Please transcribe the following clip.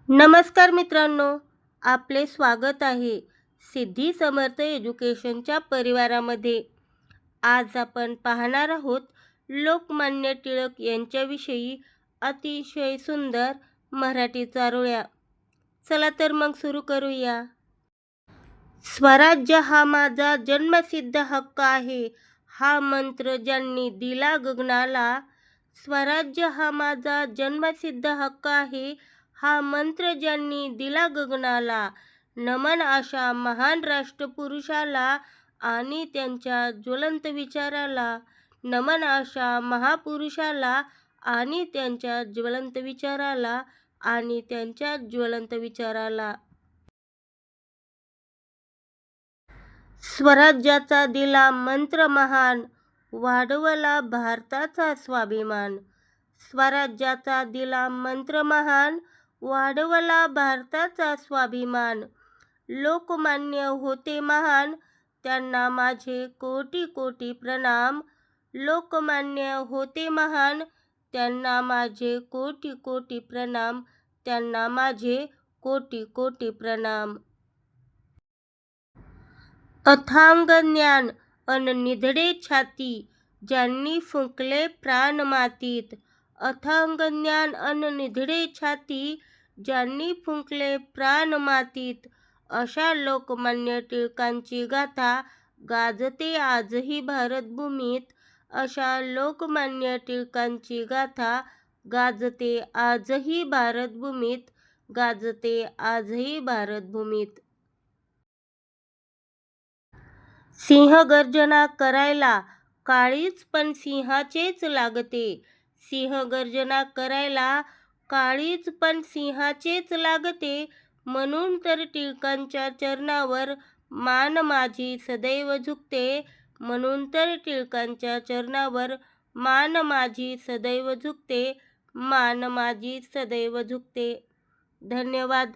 नमस्कार मित्रांनो, आपले स्वागत आहे सिद्धी समर्थ एज्युकेशनच्या परिवारामध्ये. आज आपण पाहणार आहोत लोकमान्य टिळक यांच्याविषयी अतिशय सुंदर मराठी चारोळ्या. चला तर मग सुरू करूया. स्वराज्य हा माझा जन्मसिद्ध हक्क आहे, हा मंत्र ज्यांनी दिला गगनाला. स्वराज्य हा माझा जन्मसिद्ध हक्क आहे, हा मंत्र ज्यांनी दिला गगनाला. नमन अशा महान राष्ट्रपुरुषाला आणि त्यांच्या ज्वलंत विचाराला. नमन अशा महापुरुषाला आणि त्यांच्या ज्वलंत विचाराला आणि त्यांच्या ज्वलंत विचाराला. स्वराज्याचा दिला मंत्र महान, वाढवला भारताचा स्वाभिमान. स्वराज्याचा दिला मंत्र महान, वाढवला भारताचा स्वाभिमान. लोकमान्य होते महान, त्यांना माझे कोटी कोटी प्रणाम. लोकमान्य होते महान, त्यांना माझे कोटी कोटी प्रणाम. त्यांना माझे कोटी कोटी प्रणाम. अथांग ज्ञान अन निधडे छाती, ज्यांनी फुंकले प्राण मातीत. अथांग ज्ञान अन निधडे छाती, ज्यांनी फुंकले प्राण मातीत. अशा लोकमान्य टिळकांची गाथा गाजते आजही भारतभूमीत. अशा लोकमान्य टिळकांची गाथा गाजते आजही भारतभूमीत. गाजते आजही भारतभूमीत. सिंहगर्जना करायला काळीज पण सिंहाचेच लागते. सिंहगर्जना करायला काळीज पण सिंहाचेच लागते. म्हणून तर टिळकांच्या चरणावर मान माझी सदैव झुकते. म्हणून तर टिळकांच्या चरणावर मान माझी सदैव झुकते. मान माझी सदैव झुकते. धन्यवाद.